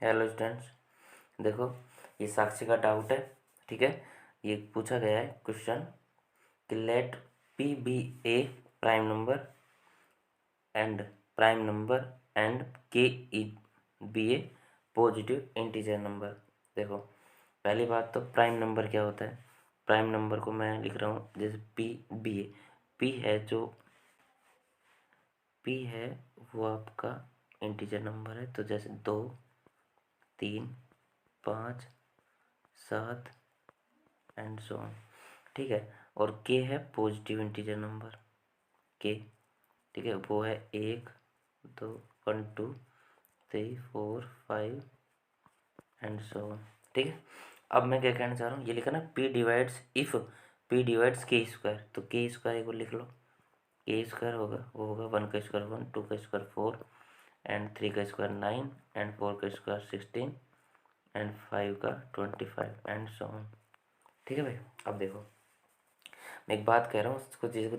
Hello students, देखो ये साक्षी का डाउट है। ठीक है, ये पूछा गया है क्वेश्चन कि let P be a prime number and K E be a positive integer number. देखो पहली बात तो प्राइम नंबर क्या होता है। प्राइम नंबर को मैं लिख रहा हूँ जैसे पी बी ए। पी है वो आपका इंटीजर नंबर है, तो जैसे 2, 3, 5, 7 एंड सो ऑन। ठीक है, और के है पॉजिटिव इंटीजर नंबर के। ठीक है, वो है 1, 2, 1, 2, 3, 4, 5 एंड सो ऑन। ठीक है, अब मैं क्या कहना चाह रहा हूँ, ये लिखा ना P divides if P divides के स्क्वायर, तो के स्क्वायर एक बार लिख लो। के स्क्वायर होगा वो होगा 1 का स्क्वायर 1, 2 का स्क्वायर 4 एंड 3 का स्क्वायर 9 एंड 4 का स्क्वायर 16 एंड 5 का 25 एंड सो ऑन। ठीक है भाई, अब देखो मैं एक बात कह रहा हूँ, उसको चीज़ को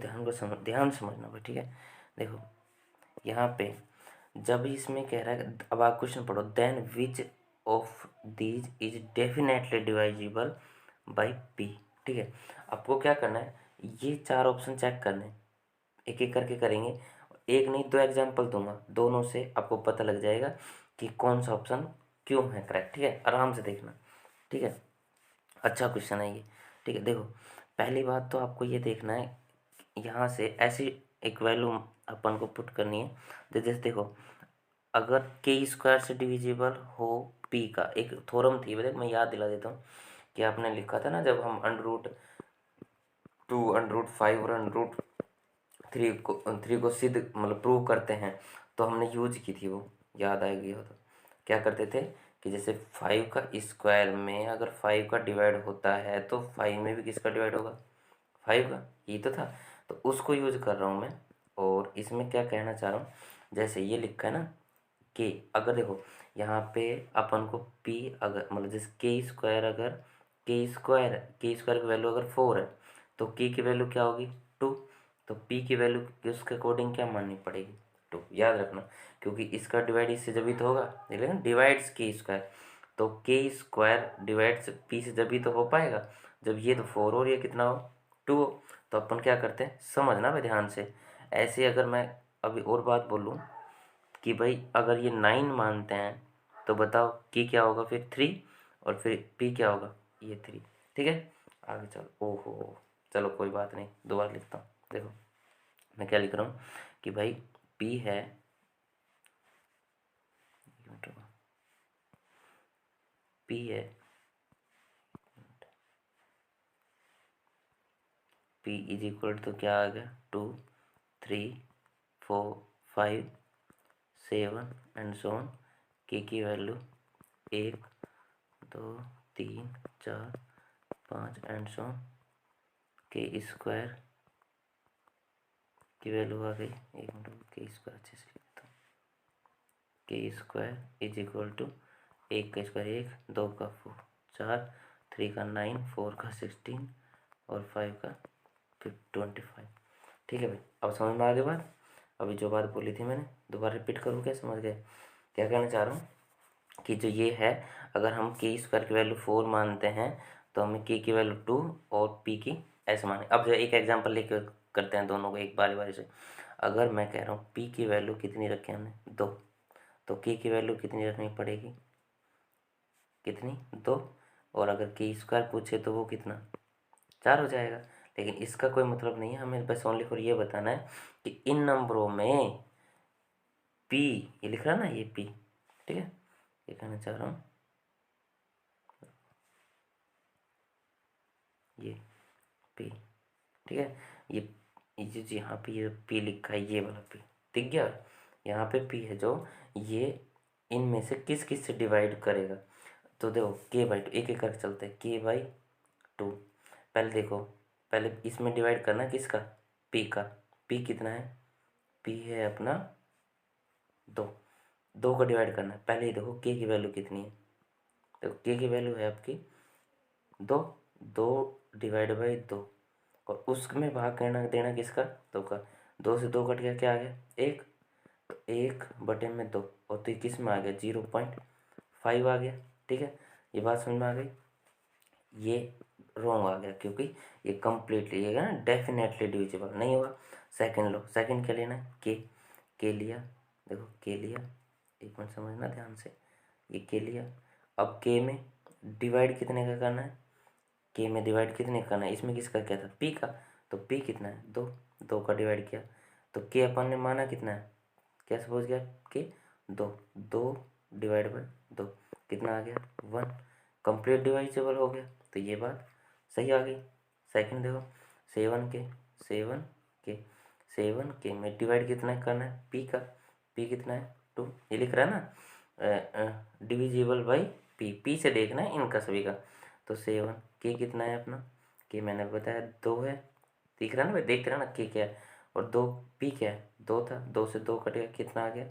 ध्यान समझना भाई। ठीक है, देखो यहाँ पे जब इसमें कह रहा है, अब आप क्वेश्चन पढ़ो, then which of these is definitely divisible by P. ठीक है, आपको क्या करना है, ये 4 ऑप्शन चेक करने, एक एक करके करेंगे। एक नहीं 2 एग्जाम्पल दूंगा, दोनों से आपको पता लग जाएगा कि कौन सा ऑप्शन क्यों है करेक्ट। ठीक है, आराम से देखना। ठीक है, अच्छा क्वेश्चन है ये। ठीक है, देखो पहली बात तो आपको ये देखना है, यहाँ से ऐसी एक वैल्यू अपन को पुट करनी है। तो जैसे देखो, अगर के स्क्वायर से डिविजिबल हो पी का, एक थ्योरम थी, मैं याद दिला देता हूँ कि आपने लिखा था ना, जब हम √2, √5 और √3 को सिद्ध मतलब प्रूव करते हैं, तो हमने यूज की थी वो, याद आएगी हो तो। क्या करते थे कि जैसे 5 का स्क्वायर में अगर 5 का डिवाइड होता है तो 5 में भी किसका डिवाइड होगा, 5 का, ये तो था। तो उसको यूज कर रहा हूँ मैं। और इसमें क्या कहना चाह रहा हूँ, जैसे ये लिखा है ना के, अगर देखो यहाँ पे अपन को पी अगर मतलब जैसे के स्क्वायर, अगर के स्क्वायर की वैल्यू अगर 4 है तो के की वैल्यू क्या होगी 2। तो पी की वैल्यू उसके अकॉर्डिंग क्या माननी पड़ेगी 2, याद रखना, क्योंकि इसका डिवाइड इससे जब ही तो होगा, देख लेना डिवाइड्स के स्क्वायर, तो के स्क्वायर डिवाइड्स पी से जब ही तो हो पाएगा जब ये तो 4 और ये कितना हो 2 हो। तो अपन क्या करते हैं, समझना भाई ध्यान से। ऐसे अगर मैं अभी और बात बोलूँ कि भाई अगर ये 9 मानते हैं तो बताओ की क्या होगा फिर 3, और फिर पी क्या होगा ये 3। ठीक है, आगे चलो। ओहो, चलो कोई बात नहीं, दोबारा लिखता हूँ। देखो मैं क्या लिख रहा हूँ कि भाई पी है, पी है, पी इज इक्वल टू क्या आ गया 2, 3, 4, 5, 7 एंड सो ऑन। के की वैल्यू 1, 2, 3, 4, 5 एंड सो ऑन। के स्क्वायर की वैल्यू आ गई, एक मिनट, के स्क्वायर अच्छे से लिखता हूँ। के स्क्वायर इज इक्वल टू 1 का स्क्वायर 1, 2 का 4, 3 का 9, 4 का 16 और 5 का फिर 25। ठीक है भाई, अब समझ में आ गई बात। अभी जो बात बोली थी मैंने दोबारा रिपीट करूँ, क्या समझ गए क्या कहना चाह रहा हूँ, कि जो ये है, अगर हम के स्क्वायर की वैल्यू 4 मानते हैं तो हमें के की वैल्यू 2 और पी की ऐसे माने। अब जो एक एग्जांपल लेके करते हैं दोनों को एक बारी बारी से। अगर मैं कह रहा हूँ पी की वैल्यू कितनी रखी हमने 2, तो के की वैल्यू कितनी रखनी पड़ेगी, कितनी 2। और अगर के स्क्वायर पूछे तो वो कितना 4 हो जाएगा। लेकिन इसका कोई मतलब नहीं है, हमें बस ओनली फॉर ये बताना है कि इन नंबरों में पी, ये लिख रहा है ना ये पी। ठीक है, ये कहना चाह रहा हूँ ये पी। ठीक है, ये जो यहाँ पे ये पी लिखा है ये वाला पी दिख गया, यहाँ पे पी है जो ये इनमें से किस किस से डिवाइड करेगा। तो देखो के बाई 2, एक एक करके चलते हैं, के बाई 2। पहले देखो, पहले इसमें डिवाइड करना किसका, पी का। पी कितना है, पी है अपना 2, 2 का डिवाइड करना है। पहले ही देखो के की वैल्यू कितनी है, देखो के की वैल्यू है आपकी 2, 2 डिवाइड बाई 2, और उसमें भाग करना देना किसका 2 का। 2 से 2 कट गया, क्या आ गया 1, तो 1/2 में 2, और तो किस में आ गया 5 आ गया। ठीक है, ये बात समझ में आ गई। ये रॉन्ग आ गया क्योंकि ये कम्प्लीटली ये ना डेफिनेटली डिविजिबल नहीं होगा। सेकंड लो, सेकंड क्या लेना है, के लिया, देखो के लिया, एक मिनट समझना ध्यान से, ये के लिया। अब के में डिवाइड कितने का करना है, के में डिवाइड कितने का करना है, इसमें किसका क्या था, पी का, तो पी कितना है, 2, 2 का डिवाइड किया, तो के अपन ने माना कितना है, क्या सपोज गया के 2, 2 डिवाइड बाई 2 कितना आ गया 1, कंप्लीट डिवाइजेबल हो गया। तो ये बात सही आ गई। सेकंड देखो, 7 के में डिवाइड कितना करना है, पी का, पी कितना है 2, ये लिख रहा है ना, डिविजिबल बाई पी से देखना है इनका सभी का। तो 7 के कितना है अपना, के मैंने बताया 2 है, दिख रहा है ना भाई, देखते रहे ना के क्या है, और 2 पी क्या है 2 था, 2 से 2 कटेगा कितना आ गया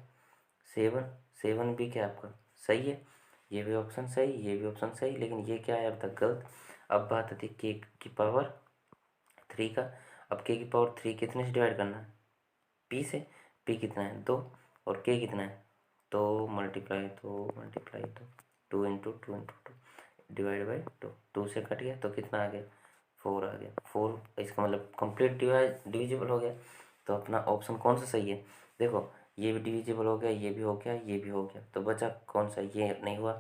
7, 7 भी क्या आपका सही है, ये भी ऑप्शन सही, ये भी ऑप्शन सही, लेकिन ये क्या है अब तक गलत। अब बात आती है के की पावर 3 का। अब के की पावर 3 कितने से डिवाइड करना है, पी से, पी कितना है 2 और के कितना है, तो मल्टीप्लाई तो 2 डिवाइड बाई 2 से कट गया तो कितना आ गया 4 आ गया, 4, इसका मतलब कंप्लीट डिविजिबल हो गया। तो अपना ऑप्शन कौन सा सही है, देखो ये भी डिविजिबल हो गया, ये भी हो गया, ये भी हो गया, तो बचा कौन सा, ये नहीं हुआ,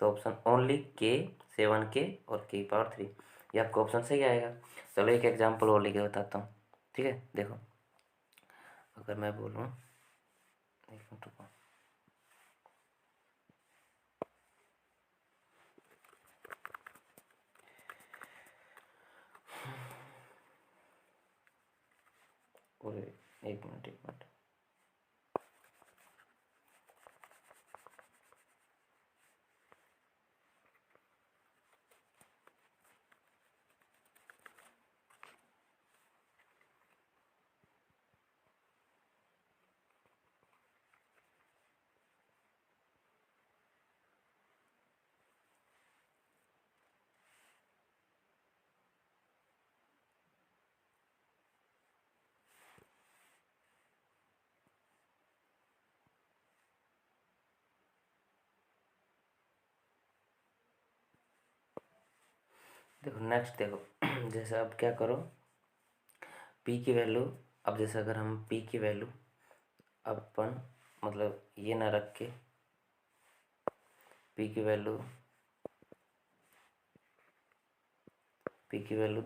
तो ऑप्शन ओनली के, 7 के और के पावर 3, ये आपका ऑप्शन सही आएगा। चलो एक एग्जाम्पल और लेके बताता हूँ। ठीक है, देखो अगर मैं बोलूँ, एक मिनट रुको, और एक मिनट, देखो नेक्स्ट देखो जैसे अब क्या करो, पी की वैल्यू, अब जैसे अगर हम पी की वैल्यू अपन मतलब ये ना रख के, पी की वैल्यू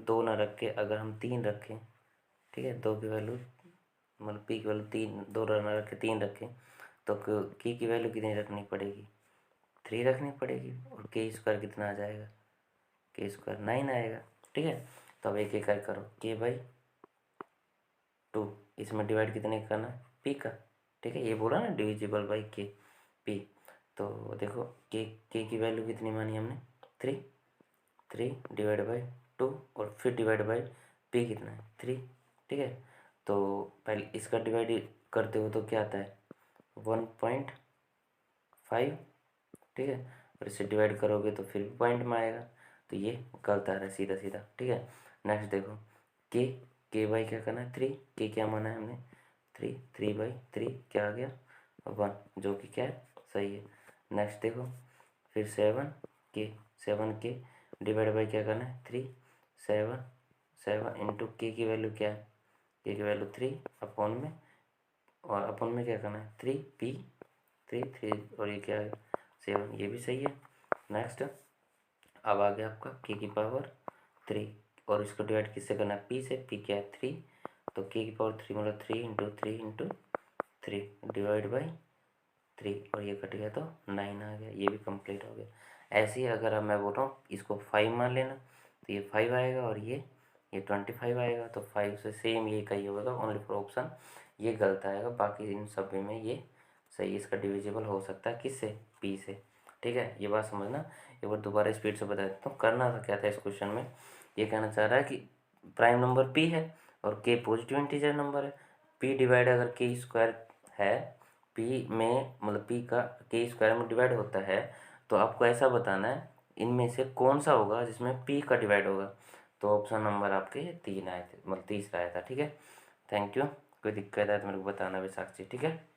2 ना रख के अगर हम 3 रखें, ठीक है, 2 की वैल्यू मतलब पी की वैल्यू 3, 2 ना रख के 3 रखें, तो की वैल्यू कितनी रखनी पड़ेगी, 3 रखनी पड़ेगी, और के स्क्वायर कितना आ जाएगा, के स्क्वायर 9 आएगा। ठीक है, तो अब एक एक करो, के बाई 2, इसमें डिवाइड कितने का करना है, पी का। ठीक है, ये बोला ना डिविजिबल बाई के पी, तो देखो के की वैल्यू कितनी मानी हमने 3, 3 डिवाइड बाई 2 और फिर डिवाइड बाई पी कितना है 3। ठीक है, तो पहले इसका डिवाइड करते हो तो क्या आता है 1.5। ठीक है, और इसे डिवाइड करोगे तो फिर भी पॉइंट में आएगा, तो ये गलत आ रहा है सीधा सीधा। ठीक है, नेक्स्ट देखो, के बाई क्या करना है 3, के क्या माना है हमने 3, 3/3 क्या आ गया 1, जो कि क्या है सही है। नेक्स्ट देखो, फिर 7 के डिवाइड बाई क्या करना है 3, 7 इंटू के की वैल्यू क्या है, के की वैल्यू 3 अपॉन में, और अपॉन में क्या करना है 3 पी 3 और ये क्या है 7, ये भी सही है। नेक्स्ट अब आ गया आपका के की पावर 3, और इसको डिवाइड किससे करना है पी से, पी क्या है 3, तो के की पावर 3 मतलब 3 डिवाइड बाई 3, और ये कट गया तो 9 आ गया, ये भी कंप्लीट हो गया। ऐसे ही अगर अब मैं बोल रहा हूँ इसको 5 मान लेना, तो ये 5 आएगा और ये 25 आएगा, तो 5 से सेम ये कही होगा, ओनली फॉर ऑप्शन ये गलत आएगा, बाकी इन सब में ये सही, इसका डिविजिबल हो सकता है किससे, पी से। ठीक है, ये बात समझना। एक बार दोबारा स्पीड से बता देता हूँ, करना था क्या था इस क्वेश्चन में, ये कहना चाह रहा है कि प्राइम नंबर पी है और के पॉजिटिव इंटीजर नंबर है, पी डिवाइड अगर के स्क्वायर है, पी में मतलब पी का के स्क्वायर में डिवाइड होता है, तो आपको ऐसा बताना है इनमें से कौन सा होगा जिसमें पी का डिवाइड होगा। तो ऑप्शन नंबर आपके 3 आए थे, मतलब तीसरा आया था। ठीक है, थैंक यू, कोई दिक्कत है तो मेरे को बताना, वैसाक्षी। ठीक है।